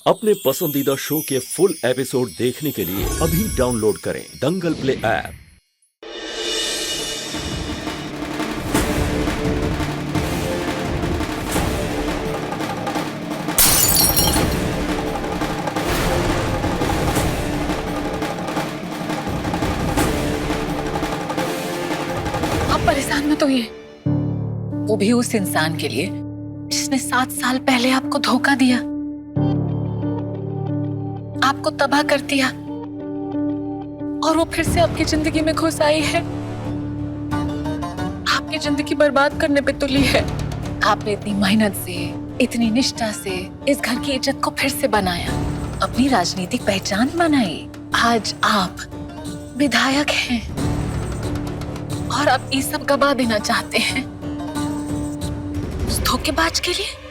अपने पसंदीदा शो के फुल एपिसोड देखने के लिए अभी डाउनलोड करें दंगल प्ले ऐप। आप परेशान मत होइए, वो भी उस इंसान के लिए जिसने 7 साल पहले आपको धोखा दिया, आपको तबाह कर दिया और वो फिर से आपकी जिंदगी में घुस आई है, आपकी जिंदगी बर्बाद करने पे तुली है। आपने इतनी मेहनत से, इतनी निष्ठा से इस घर की इज्जत को फिर से बनाया, अपनी राजनीतिक पहचान बनाई। आज आप विधायक हैं और आप ये सब गवा देना चाहते हैं उस धोखेबाज के लिए।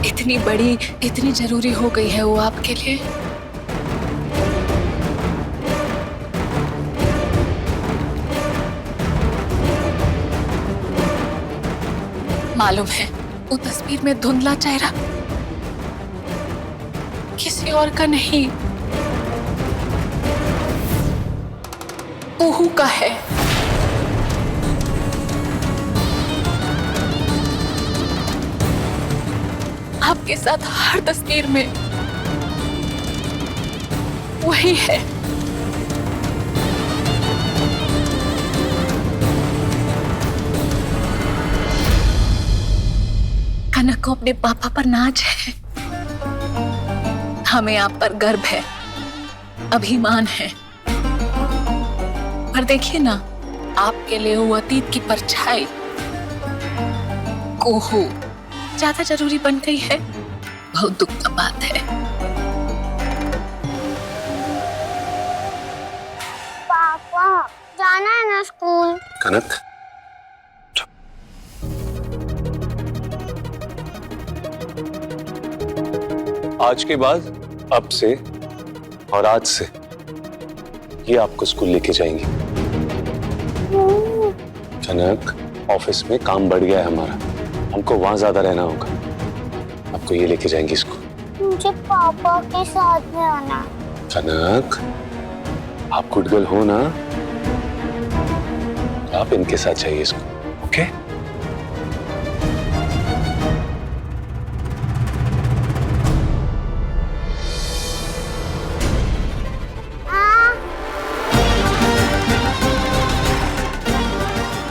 इतनी बड़ी, इतनी जरूरी हो गई है वो आपके लिए। मालूम है वो तस्वीर में धुंधला चेहरा किसी और का नहीं, कुहू का है। आपके साथ हर तस्वीर में वही है। कनक को अपने पापा पर नाज है, हमें आप पर गर्व है, अभिमान है। पर देखिए ना, आपके लिए वो अतीत की परछाई कोहू ज्यादा जरूरी बन गई है। बहुत दुख का बात है। पापा जाना है ना स्कूल। कनक, आज के बाद, अब से और आज से ये आपको स्कूल लेके जाएंगी। कनक, ऑफिस में काम बढ़ गया है हमारा, हमको वहां ज्यादा रहना होगा। आपको ये लेके जाएंगे इसको। मुझे पापा के साथ में आना। कनक, आप गुड गर्ल हो ना, आप इनके साथ जाइए इसको। ओके?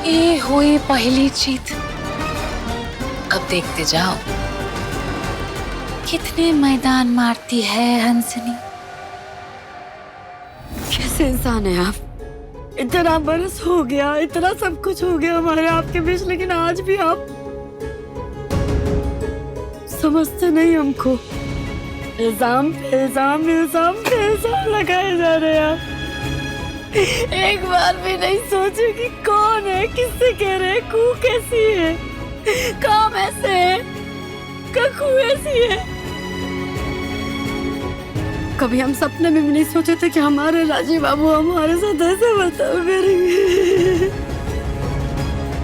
ये हुई पहली जीत। अब देखते जाओ कितने मैदान मारती है हंसनी। कैसे इंसान है आप? इतना बरस हो गया, इतना सब कुछ हो गया हमारे आपके बीच, लेकिन आज भी आप समझते नहीं हमको। इल्जाम पे इल्जाम, इल्जाम पे इल्जाम लगाए जा रहे हैं आप। एक बार भी नहीं सोचे कि कौन है, किससे कह रहे हैं, कू कैसी है, काम ऐसे है, ककू ऐसी है। कभी हम सपने में भी नहीं सोचे थे कि हमारे राजीव बाबू हमारे साथ ऐसे बर्ताव करेंगे,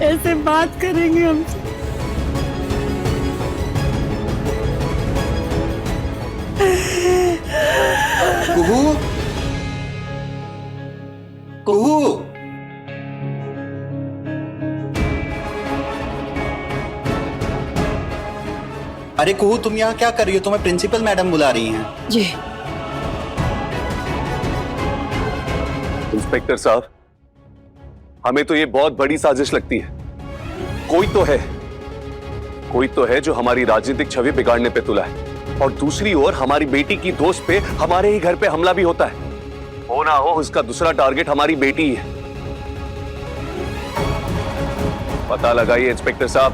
ऐसे बात करेंगे हमसे। कुहू, कुहू, अरे कुहू, तुम यहाँ क्या कर रही हो? तुम्हें प्रिंसिपल मैडम बुला रही हैं। जी इंस्पेक्टर साहब, हमें तो ये बहुत बड़ी साजिश लगती है। कोई तो है जो हमारी राजनीतिक छवि बिगाड़ने पे तुला है, और दूसरी ओर हमारी बेटी की दोस्त पे हमारे ही घर पे हमला भी होता है। हो ना हो, उसका दूसरा टारगेट हमारी बेटी ही है। पता लगाइए इंस्पेक्टर साहब,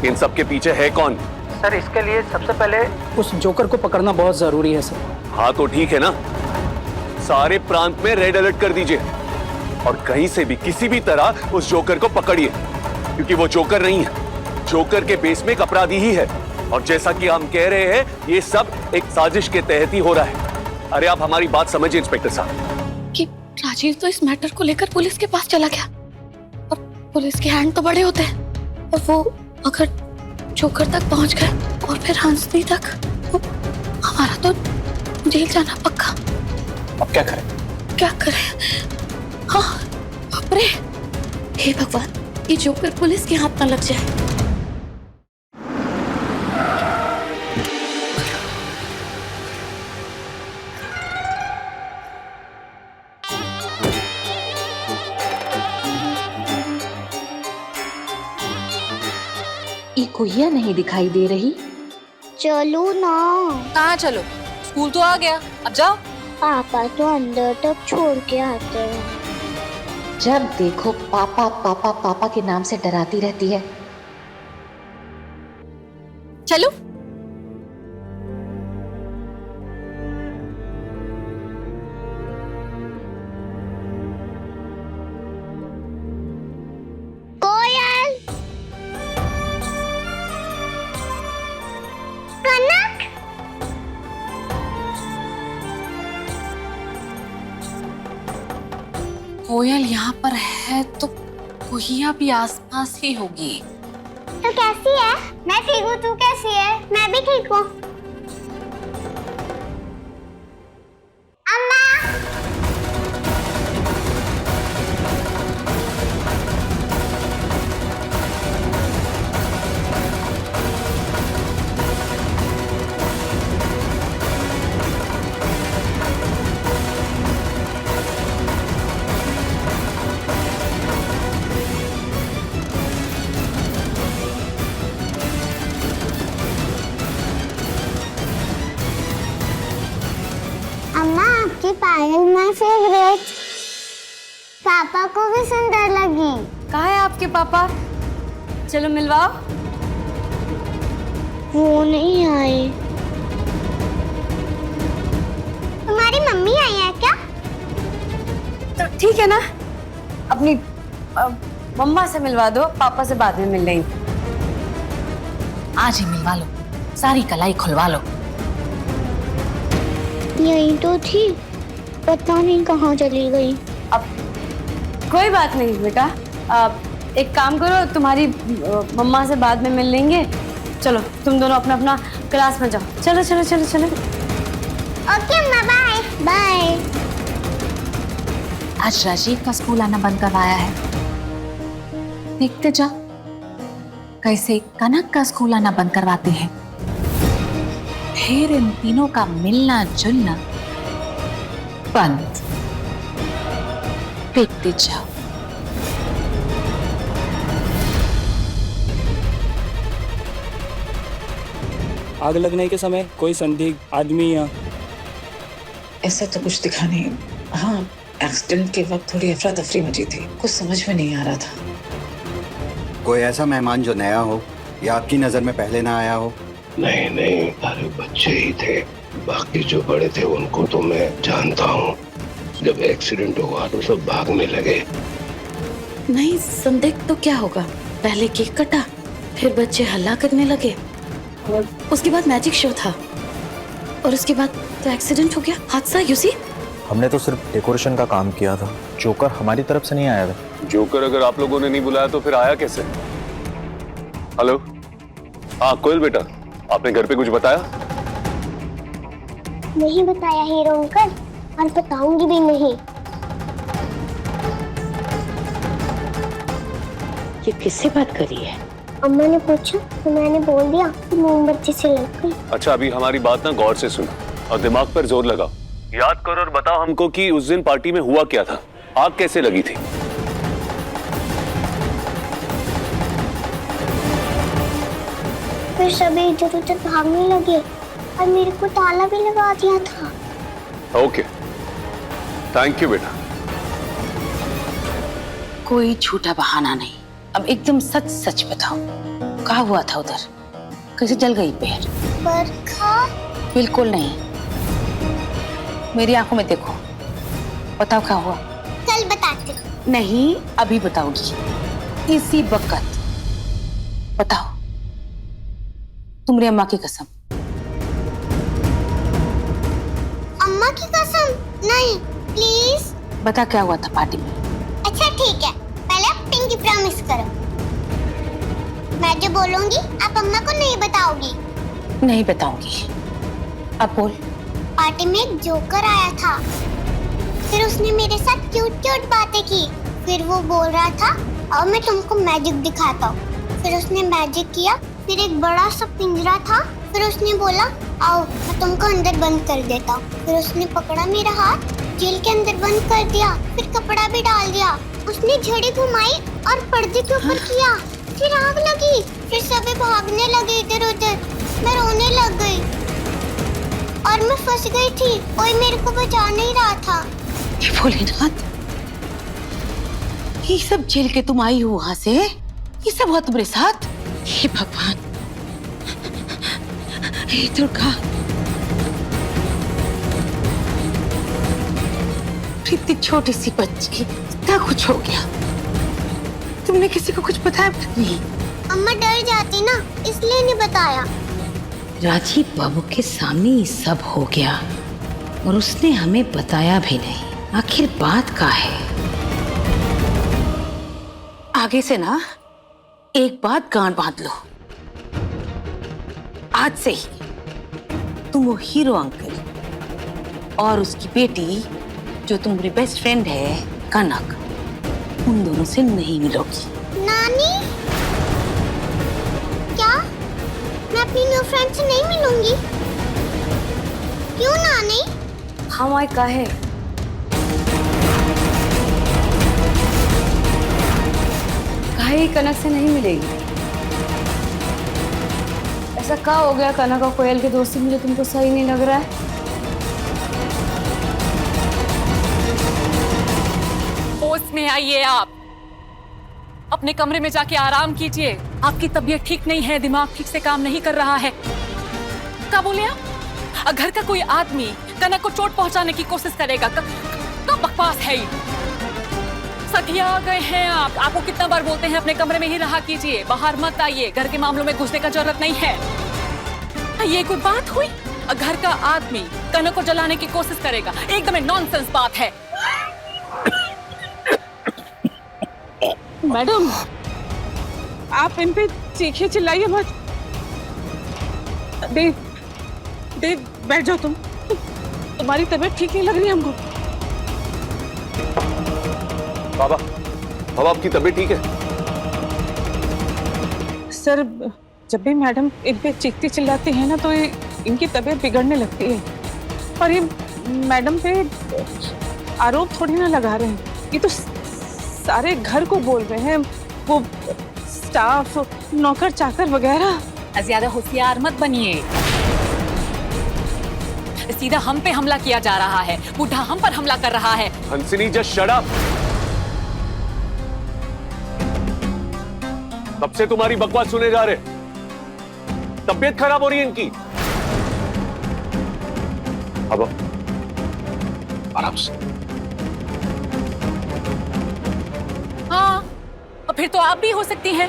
इन सब के पीछे है कौन? सर, इसके लिए सबसे पहले उस जोकर को पकड़ना बहुत जरूरी है सर। हाँ तो ठीक है ना, सारे प्रांत में रेड अलर्ट कर दीजिए और कहीं से भी किसी भी तरह उस जोकर को पकड़िए, क्योंकि वो जोकर नहीं है, जोकर के बेस में एक अपराधी ही है। और जैसा कि हम कह रहे हैं, ये सब एक साजिश के तहत ही हो रहा है। अरे आप हमारी बात समझिए इंस्पेक्टर साहब। कि राजीव तो इस मैटर को लेकर पुलिस के पास चला गया और पुलिस के हैंड तो बड़े होते हैं, और वो अगर जोकर तक पहुंच गए और फिर हंसनी तक, तो हमारा तो जेल जाना पक्का। अब क्या करें? क्या करें? हाँ, बाप रे, हे भगवान, ये जोकर पुलिस के हाथ न लग जाए। गुहिया नहीं दिखाई दे रही। चलो ना। कहाँ चलो? स्कूल तो आ गया, अब जाओ। पापा तो अंदर तक छोड़ के आते हैं। जब देखो पापा पापा पापा के नाम से डराती रहती है। चलो। कोयल, कनक, कोयल यहाँ पर है तो गुहिया भी आसपास ही होगी। तो कैसी है? मैं ठीक हूँ, तू कैसी है? मैं भी ठीक हूँ। अम्मा, अम्मा आपकी पायल माय फेवरेट। पापा को भी सुंदर लगी। कहाँ है आपके पापा? चलो मिलवाओ। वो नहीं आए। तुम्हारी मम्मी आई है क्या? तो ठीक है ना, अपनी मम्मा से मिलवा दो, पापा से बाद में मिल लेंगे। आज ही मिलवा लो, सारी कलाई खुलवा लो। यही तो थी, पता नहीं कहाँ चली गई। अब कोई बात नहीं बेटा, एक काम करो, तुम्हारी मम्मा से बाद में मिल लेंगे। चलो तुम दोनों अपना अपना क्लास में जाओ। चलो चलो चलो चलो। ओके अम्मा, बाय बाय। आज राजीव का स्कूल आना बंद करवाया है। देखते जा कैसे कनक का स्कूल आना बंद करवाते हैं। फिर इन तीनों का मिलना जुलना बंद। देखते जाओ। आग लगने के समय कोई संदिग्ध आदमी या ऐसा तो कुछ दिखा नहीं। हाँ, एक्सीडेंट के वक्त थोड़ी अफरा तफरी मची थी, कुछ समझ में नहीं आ रहा था। कोई ऐसा मेहमान जो नया हो या आपकी नजर में पहले ना आया हो? नहीं नहीं, अरे बच्चे ही थे, बाकी जो बड़े थे उनको तो मैं जानता हूँ। जब एक्सीडेंट हुआ तो सब भागने लगे। नहीं, संदिग्ध तो क्या होगा, पहले केक कटा, फिर बच्चे हल्ला करने लगे, उसके बाद मैजिक शो था, और उसके बाद तो एक्सीडेंट हो गया, हादसा। यूसी, हमने तो सिर्फ डेकोरेशन का काम किया था, जोकर हमारी तरफ से नहीं आया था। जोकर अगर आप लोगों ने नहीं बुलाया तो फिर आया कैसे? हेलो, हाँ कोयल बेटा, आपने घर पे कुछ बताया? नहीं बताया हीरो अंकल, और बताऊंगी भी नहीं। ये किससे बात करी है? अम्मा ने पूछा तो मैंने बोल दिया कि मोमबत्ती से लग गई। अच्छा, अभी हमारी बात ना गौर से सुनो और दिमाग पर जोर लगाओ। याद करो और बताओ हमको कि उस दिन पार्टी में हुआ क्या था, आग कैसे लगी थी? फिर सभी इधर उधर भागने लगे और मेरे को ताला भी लगा दिया था। ओके, थैंक यू बेटा। कोई झूठा बहाना नहीं, अब एकदम सच सच बताओ, क्या हुआ था उधर? कैसे जल गई पेड़? बरखा? बिल्कुल नहीं, मेरी आंखों में देखो, बताओ क्या हुआ। कल बताती हूँ। नहीं, अभी बताओगी, इसी वक्त बताओ, तुम्हारी अम्मा की कसम। अम्मा की कसम? नहीं, प्लीज बता क्या हुआ था पार्टी में। अच्छा ठीक है, पहले पिंकी प्रॉमिस करो। मैं जो बोलूंगी आप अम्मा को नहीं बताओगी। नहीं बताऊंगी। अब बोल। पार्टी में एक जोकर आया था, फिर उसने मेरे साथ क्यूट क्यूट बातें की। फिर वो बोल रहा था और मैं तुमको मैजिक दिखाता हूँ। फिर उसने मैजिक किया, फिर एक बड़ा सा पिंजरा था। फिर उसने बोला आओ मैं तुमको अंदर बंद कर देता हूँ। फिर उसने पकड़ा मेरा हाथ, जेल के अंदर बंद कर दिया, फिर कपड़ा भी डाल दिया। उसने झड़ी घुमाई और पर्दे के ऊपर किया, फिर आग लगी, फिर सभी भागने लगे इधर उधर। मैं रोने लग गई और मैं फंस गई थी, कोई मेरे को बचा नहीं रहा था। भोलेनाथ, ये सब जेल के तुम आई हो वहां से? ये सब हुआ तुम्हारे साथ? हे भगवान, हे दुर्गा, इतनी छोटी सी बच्ची इतना कुछ हो गया, तुमने किसी को कुछ बताया नहीं? अम्मा डर जाती ना, इसलिए नहीं बताया। राजीव बाबू के सामने ये सब हो गया और उसने हमें बताया भी नहीं। आखिर बात क्या है? आगे से ना एक बात गांठ बांध लो, आज से ही तुम वो हीरो अंकल और उसकी बेटी जो तुम्हारी बेस्ट फ्रेंड है कनक, उन दोनों से नहीं मिलोगी। नानी, क्या मैं अपनी न्यू फ्रेंड से नहीं मिलूंगी? क्यों नानी? हाँ माई का है, काहे कनक से नहीं मिलेगी? ऐसा क्या हो गया कनक और कोयल की दोस्ती मुझे तुमको सही नहीं लग रहा है? होश में आइए आप, अपने कमरे में जाके आराम कीजिए। आपकी तबीयत ठीक नहीं है, दिमाग ठीक से काम नहीं कर रहा है। क्या बोले आप? घर का कोई आदमी कनक को चोट पहुंचाने की कोशिश करेगा? क्या बकवास है ये? सखिया आ गए हैं आप। आपको कितना बार बोलते हैं अपने कमरे में ही रहा कीजिए, बाहर मत आइए, घर के मामलों में घुसने का जरूरत नहीं है। ये कोई बात हुई? घर का आदमी कनक को जलाने की कोशिश करेगा? एकदम नॉनसेंस बात है। मैडम, आप इन पे चीखिए चिल्लाइए मत। देव, देव बैठ जाओ तुम, तुम्हारी तबीयत ठीक नहीं लग रही हमको। बाबा, बाबा आपकी तबीयत ठीक है? सर, जब भी मैडम इन पे चीखती चिल्लाती है ना तो इनकी तबीयत बिगड़ने लगती है। और ये मैडम पे आरोप थोड़ी ना लगा रहे हैं, ये तो सारे घर को बोल रहे हैं, वो स्टाफ, नौकर चाकर वगैरह। ज्यादा होशियार मत बनिए, सीधा हम पे हमला किया जा रहा है, बूढ़ा हम पर हमला कर रहा है। हंसिनी, जस्ट शट अप। तब से तुम्हारी बकवास सुने जा रहे, तबीयत खराब हो रही है इनकी। अब आराम से। हाँ, और फिर तो आप भी हो सकती हैं,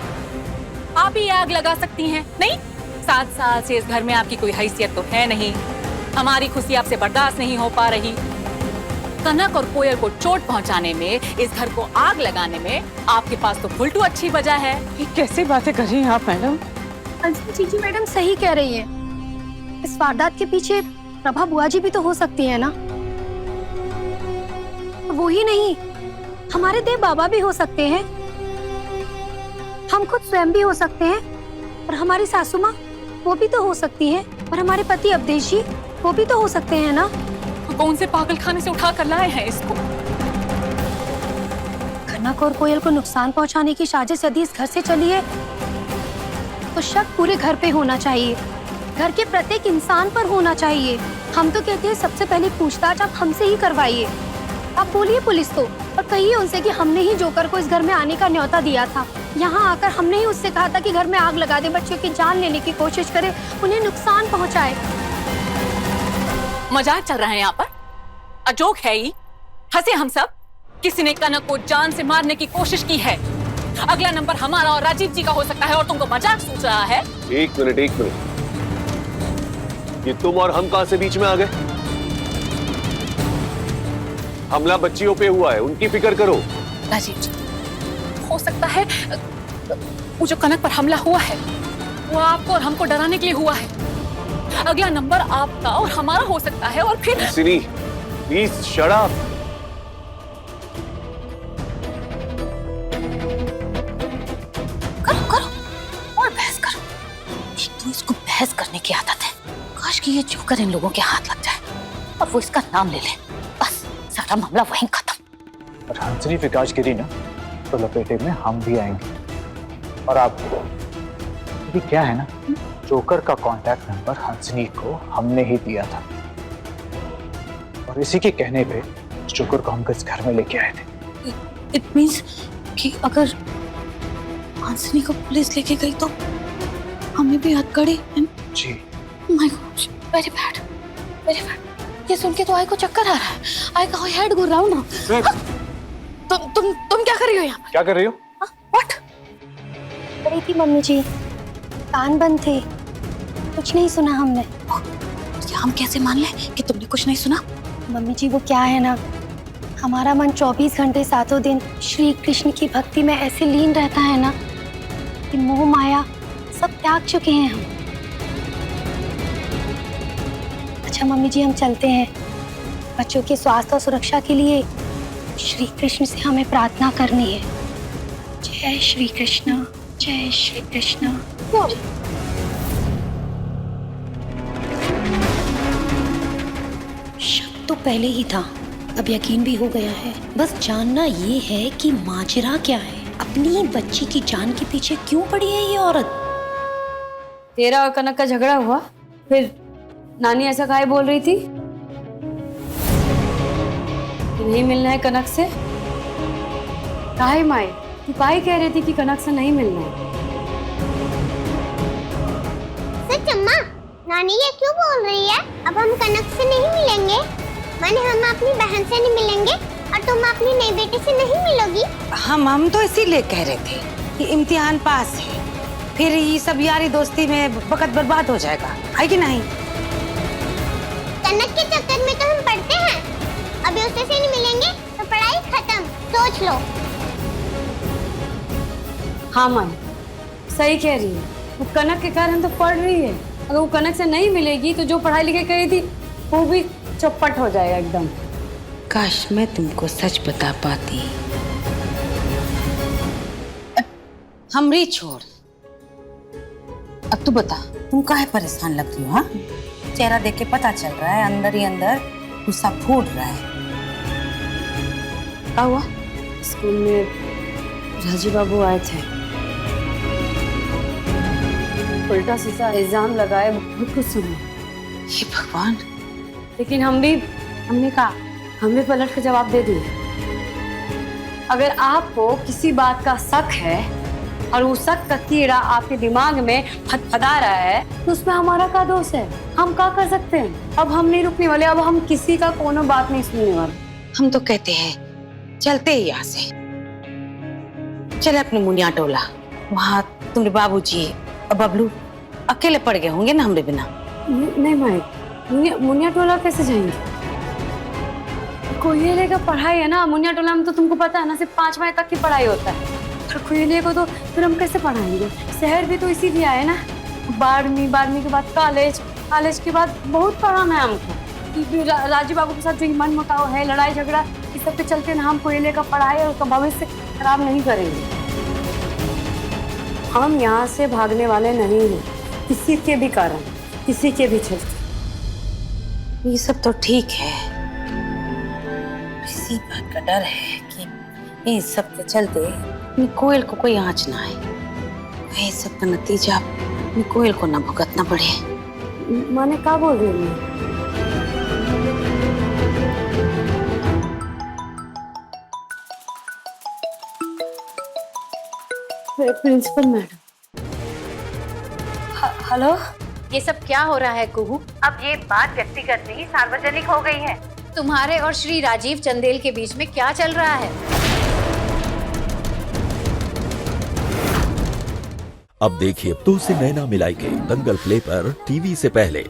आप ही आग लगा सकती हैं। नहीं, 7 साल से इस घर में आपकी कोई हैसियत तो है नहीं, हमारी खुशी आपसे बर्दाश्त नहीं हो पा रही। कनक और कोयल को चोट पहुंचाने में, इस घर को आग लगाने में आपके पास तो फुलटू अच्छी वजह है। ये कैसी बातें कर रही हैं आप मैडम? जीजी मैडम सही कह रही है, इस वारदात के पीछे प्रभा बुआ जी भी तो हो सकती है ना। वो ही नहीं, हमारे देव बाबा भी हो सकते हैं, हम खुद स्वयं भी हो सकते हैं, और हमारी सासू माँ वो भी तो हो सकती है, और हमारे पति अवधेश जी वो भी तो हो सकते हैं ना। तो कौन से पागल खाने से उठा कर लाए हैं इसको? कनक और कोयल को नुकसान पहुंचाने की साजिश यदि इस घर से चली है तो शक पूरे घर पे होना चाहिए, घर के प्रत्येक इंसान पर होना चाहिए। हम तो कहते हैं सबसे पहले पूछताछ आप हमसे ही करवाइए। आप बोलिए पुलिस को और कहिए उनसे कि हमने ही जोकर को इस घर में आने का न्योता दिया था। यहाँ आकर हमने ही उससे कहा था कि घर में आग लगा दे, बच्चों की जान लेने की कोशिश करे, उन्हें नुकसान पहुँचाए। मजाक चल रहा है यहाँ पर? अजोक है ये, हंसे हम सब। किसी ने कनक को जान से मारने की कोशिश की है, अगला नंबर हमारा और राजीव जी का हो सकता है, और तुमको मजाक सोच रहा है? एक मिनट, ये तुम और हम कहां से बीच में आ गए? हमला बच्चियों पे हुआ है, उनकी फिक्र करो। राजीव जी, हो सकता है वो जो कनक पर हमला हुआ है वो आपको और हमको डराने के लिए हुआ है। अगला नंबर आपका और हमारा हो सकता है और फिर सिनी, प्लीज शट अप। करो करो और बहस करो। तो इसको बहस करने की आदत है। काश कि ये जोकर इन लोगों के हाथ लग जाए और वो इसका नाम ले ले, बस सारा मामला वहीं खत्म। और हंसनी विकास गिरी ना तो लपेटे में हम भी आएंगे। और आपको क्योंकि क्या है ना, जोकर का कांटेक्ट नंबर हंसनी को हमने ही दिया था और इसी के कहने पे जोकर को हम किस घर में लेके आए थे। इट मींस कि अगर हंसनी को पुलिस लेके गई तो हमें भी हथकड़ी। जी my god, very bad, very bad. ये सुन के तो आई को चक्कर आ रहा है। आई का हेड गो राउंड। तुम क्या कर रही हो यहाँ? क्या कर रही हो? व्हाट? रही थी मम्मी जी, कान बंद थे, कुछ नहीं सुना हमने। ये हम कैसे मान लें कि तुमने कुछ नहीं सुना? मम्मी जी वो क्या है ना, हमारा मन 24 घंटे सातों दिन श्री कृष्ण की भक्ति में ऐसे लीन रहता है ना कि मोह माया सब त्याग चुके हैं हम। अच्छा मम्मी जी हम चलते हैं। बच्चों के स्वास्थ्य और सुरक्षा के लिए श्री कृष्ण से हमें प्रार्थना करनी है। जय श्री कृष्ण, जय श्री कृष्ण। शक तो पहले ही था, अब यकीन भी हो गया है। बस जानना ये है कि माजरा क्या है, अपनी बच्ची की जान के पीछे क्यों पड़ी है ये औरत। तेरा और कनक का झगड़ा हुआ, फिर नानी ऐसा काहे बोल रही थी कि नहीं मिलना है कनक से? काहे माई, तू काहे कह रही थी कि कनक से नहीं मिलना है? सच अम्मा, नानी ये क्यों बोल रही है? अब हम कनक से नहीं मिलेंगे, माने हम अपनी बहन से नहीं मिलेंगे और तुम अपनी नई बेटी से नहीं मिलोगी। हम तो इसीलिए कह रहे थे कि इम्तिहान पास है, फिर ये सब यारी दोस्ती में वक्त बर्बाद हो जाएगा, है कि नहीं? कनक के चक्कर में तो हम पढ़ते हैं, अभी उससे से नहीं मिलेंगे तो पढ़ाई खत्म, सोच लो। हाँ माई, सही कह रही है। वो कनक के कारण तो पढ़ रही है, अगर वो कनक से नहीं मिलेगी तो जो पढ़ाई लिखाई करी थी वो भी चौपट हो जाएगा एकदम। काश मैं तुमको सच बता पाती। हमरी छोड़, अब तू बता, तुम काहे परेशान लग रही हो? हाँ, चेहरा देख के पता चल रहा है अंदर ही अंदर गुस्सा फूट रहा है। क्या हुआ? स्कूल में राजीव बाबू आए थे, उल्टा सीधा इल्जाम लगाए, बहुत कुछ सुना। हे भगवान। लेकिन हमने कहा, हम भी पलट के जवाब दे दिए। अगर आपको किसी बात का शक है और वो शक का कीड़ा आपके दिमाग में फदफदा रहा है तो उसमें हमारा क्या दोष है? हम क्या कर सकते हैं? अब हम नहीं रुकने वाले, अब हम किसी का कोनो बात नहीं सुनने वाले। हम तो कहते हैं चलते ही यहाँ से, चले अपने मुनिया टोला। वहाँ तुम्हारे बाबूजी और बबलू अकेले पड़ गए होंगे ना हमरे बिना। नहीं माई, मुनिया टोला कैसे जाएंगे? कोयले का पढ़ाई है ना, मुनिया टोला में तो तुमको पता है ना सिर्फ 5 बजे तक की पढ़ाई होता है। और कोयले को तो फिर हम कैसे पढ़ाएंगे? शहर भी तो इसीलिए आए ना, 12वीं के बाद कॉलेज के बाद बहुत पढ़ाना है हमको। राजीव बाबू के साथ जो मन मुटाव है, लड़ाई झगड़ा, इस सब के चलते ना हम कोयले का पढ़ाई और उसका भविष्य खराब नहीं करेंगे। हम यहाँ से भागने वाले नहीं हैं, किसी के भी कारण, किसी के भी चलते। ये सब तो ठीक है, इसी बात का डर है कि इन सब के चलते कोयल को कोई आँच ना आए, ये सब का नतीजा कोयल को ना भुगतना पड़े। माने क्या बोल रही है? Principal madam. हेलो, ये सब क्या हो रहा है कुहू? अब ये बात व्यक्तिगत नहीं सार्वजनिक हो गई है। तुम्हारे और श्री राजीव चंदेल के बीच में क्या चल रहा है? अब देखिए तो से नैना मिलाई के दंगल प्ले पर टीवी से पहले।